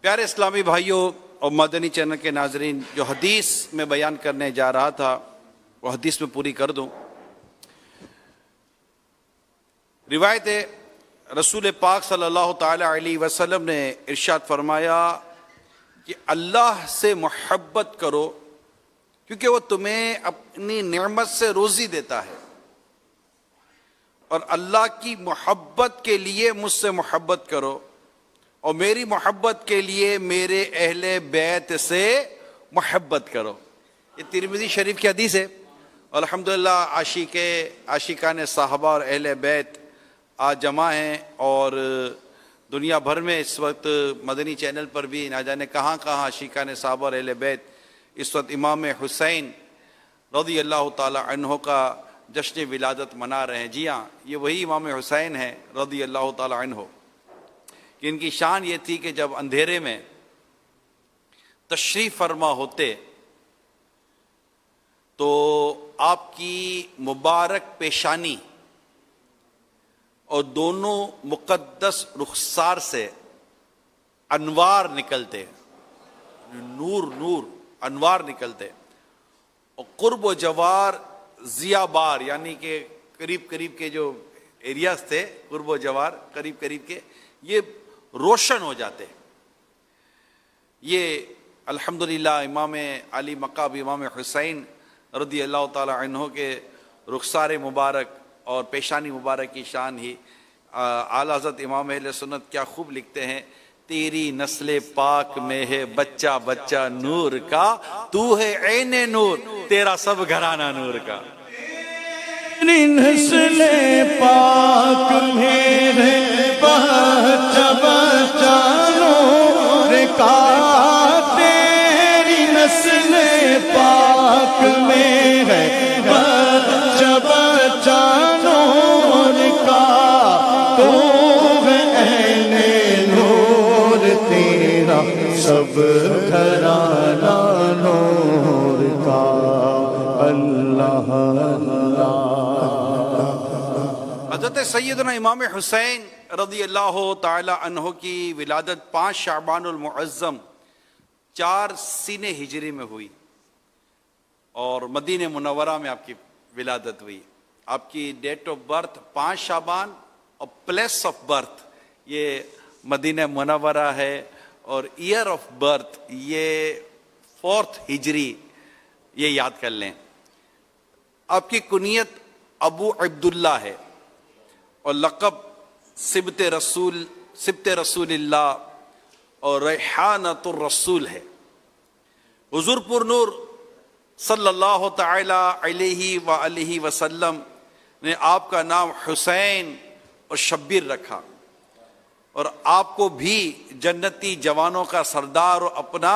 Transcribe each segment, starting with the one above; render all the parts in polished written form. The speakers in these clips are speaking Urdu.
پیارے اسلامی بھائیوں اور مدنی چینل کے ناظرین، جو حدیث میں بیان کرنے جا رہا تھا وہ حدیث میں پوری کر دوں۔ روایت رسول پاک صلی اللہ تعالی علیہ وسلم نے ارشاد فرمایا کہ اللہ سے محبت کرو کیونکہ وہ تمہیں اپنی نعمت سے روزی دیتا ہے، اور اللہ کی محبت کے لیے مجھ سے محبت کرو، اور میری محبت کے لیے میرے اہل بیت سے محبت کرو۔ یہ ترمذی شریف کی حدیث ہے۔ الحمدللہ عاشقان صحابہ اور اہل بیت آج جمع ہیں، اور دنیا بھر میں اس وقت مدنی چینل پر بھی نہ جانے کہاں کہاں عاشقان صحابہ اور اہل بیت اس وقت امام حسین رضی اللہ تعالی عنہ کا جشن ولادت منا رہے ہیں۔ جی ہاں، یہ وہی امام حسین ہیں رضی اللہ تعالی عنہ، کہ ان کی شان یہ تھی کہ جب اندھیرے میں تشریف فرما ہوتے تو آپ کی مبارک پیشانی اور دونوں مقدس رخسار سے انوار نکلتے، نور انوار نکلتے، اور قرب و جوار ضیا بار، یعنی کہ قریب کے جو ایریاز تھے، قرب و جوار قریب کے، یہ روشن ہو جاتے۔ یہ الحمدللہ امام علی مقام امام حسین رضی اللہ تعالی عنہ کے رخسار مبارک اور پیشانی مبارک کی شان ہی۔ اعلیٰ حضرت امام اہل سنت کیا خوب لکھتے ہیں، تیری نسل پاک میں ہے بچہ بچہ نور کا، تو ہے عین نور تیرا سب گھرانہ نور کا۔ تیری نسل پاک میں ہے بچہ بچہ نور کا، تیری نسل پاک میں ہے بچہ بچہ نور کا، تو ہے عین نور تیرا سب گھرانہ نور کا۔ اللہ حضرت سیدنا امام حسین رضی اللہ تعالی عنہ کی ولادت 5 شعبان المعظم 4 سین ہجری میں ہوئی، اور مدینہ منورہ میں آپ کی ولادت ہوئی۔ آپ کی ڈیٹ آف برتھ 5 شعبان اور پلیس آف برتھ یہ مدینہ منورہ ہے، اور ایئر آف برتھ یہ 4 ہجری، یہ یاد کر لیں۔ آپ کی کنیت ابو عبداللہ ہے، اور لقب سبت رسول اللہ اور ریحانۃ الرسول ہے۔ حضور پر نور صلی اللہ تعالی علیہ وآلہ وسلم نے آپ کا نام حسین اور شبیر رکھا، اور آپ کو بھی جنتی جوانوں کا سردار اور اپنا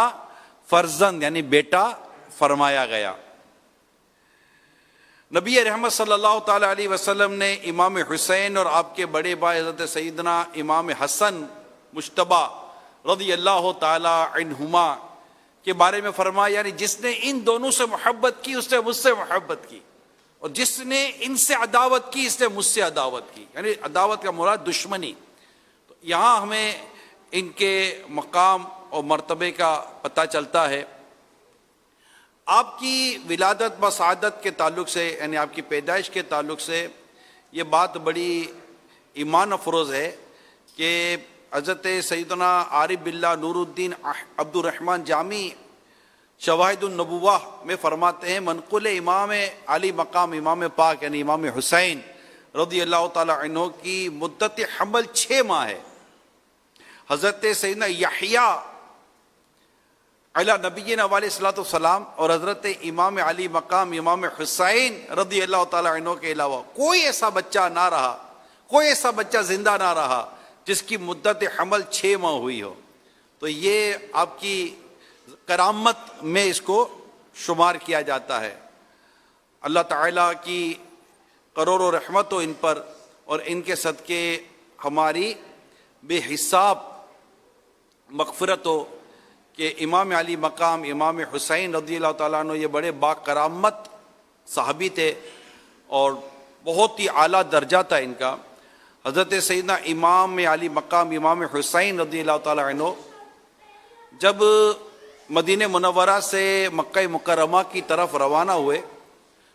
فرزند یعنی بیٹا فرمایا گیا۔ نبی رحمت صلی اللہ تعالی علیہ وسلم نے امام حسین اور آپ کے بڑے بھائی حضرت سیدنا امام حسن مجتبی رضی اللہ تعالی عنہما کے بارے میں فرمایا، یعنی جس نے ان دونوں سے محبت کی اس نے مجھ سے محبت کی، اور جس نے ان سے عداوت کی اس نے مجھ سے عداوت کی، یعنی عداوت کا مراد دشمنی۔ تو یہاں ہمیں ان کے مقام اور مرتبے کا پتہ چلتا ہے۔ آپ کی ولادت بسعادت کے تعلق سے، یعنی آپ کی پیدائش کے تعلق سے یہ بات بڑی ایمان افروز ہے کہ حضرت سیدنا عارف باللہ نور الدین عبد الرحمن جامی شواہد النبوہ میں فرماتے ہیں، منقول امام علی مقام امام پاک یعنی امام حسین رضی اللہ تعالی عنہ کی مدت حمل 6 ماہ ہے۔ حضرت سیدنا یحییٰ علی نبینا علیہ الصلوۃ والسلام اور حضرت امام علی مقام امام حسین رضی اللہ تعالی عنہ کے علاوہ کوئی ایسا بچہ نہ رہا، کوئی ایسا بچہ زندہ نہ رہا جس کی مدت حمل 6 ماہ ہوئی ہو۔ تو یہ آپ کی کرامت میں اس کو شمار کیا جاتا ہے۔ اللہ تعالیٰ کی کروڑوں رحمت ہو ان پر، اور ان کے صدقے ہماری بے حساب مغفرت ہو کہ امام علی مقام امام حسین رضی اللہ تعالیٰ عنہ یہ بڑے با کرامت صحابی تھے، اور بہت ہی اعلیٰ درجہ تھا ان کا۔ حضرت سیدنا امام علی مقام امام حسین رضی اللہ تعالیٰ عنہ جب مدینہ منورہ سے مکہ مکرمہ کی طرف روانہ ہوئے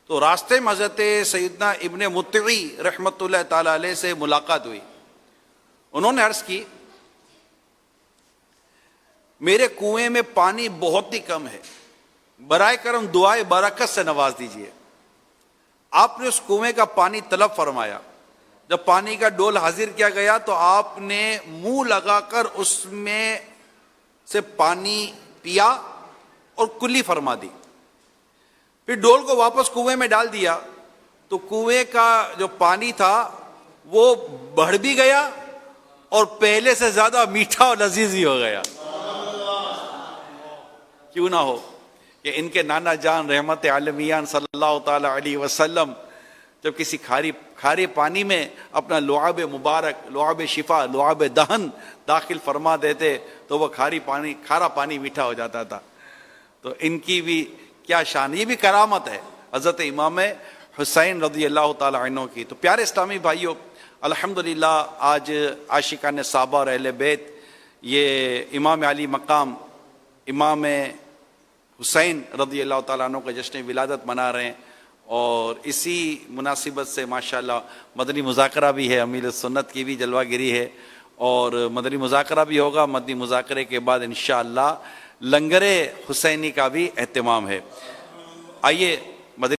تو راستے میں حضرت سیدنا ابن مطیع رحمۃ اللہ تعالی علیہ سے ملاقات ہوئی. انہوں نے عرض کی میرے کنویں میں پانی بہت ہی کم ہے، برائے کرم دعائے برکت سے نواز دیجیے. آپ نے اس کنویں کا پانی طلب فرمایا. جب پانی کا ڈول حاضر کیا گیا تو آپ نے منہ لگا کر اس میں سے پانی پیا اور کلی فرما دی. پھر ڈول کو واپس کنویں میں ڈال دیا تو کنویں کا جو پانی تھا وہ بڑھ بھی گیا اور پہلے سے زیادہ میٹھا اور لذیذ ہی ہو گیا. کیوں نہ ہو کہ ان کے نانا جان رحمت عالمیان صلی اللہ تعالی علیہ وسلم جب کسی کھارے پانی میں اپنا لعاب مبارک، لعاب شفا، لعاب دہن داخل فرما دیتے تو وہ کھارا پانی میٹھا ہو جاتا تھا. تو ان کی بھی کیا شان، یہ بھی کرامت ہے حضرت امام حسین رضی اللہ تعالی عنہ کی. تو پیارے اسلامی بھائیوں، الحمدللہ آج عاشقان صحابہ اور اہل بیت یہ امام علی مقام امام حسین رضی اللہ تعالیٰ عنہ کا جشن ولادت منا رہے ہیں، اور اسی مناسبت سے ماشاءاللہ مدنی مذاکرہ بھی ہے، امیر سنت کی بھی جلوہ گری ہے، اور مدنی مذاکرہ بھی ہوگا. مدنی مذاکرے کے بعد انشاءاللہ لنگر حسینی کا بھی اہتمام ہے. آئیے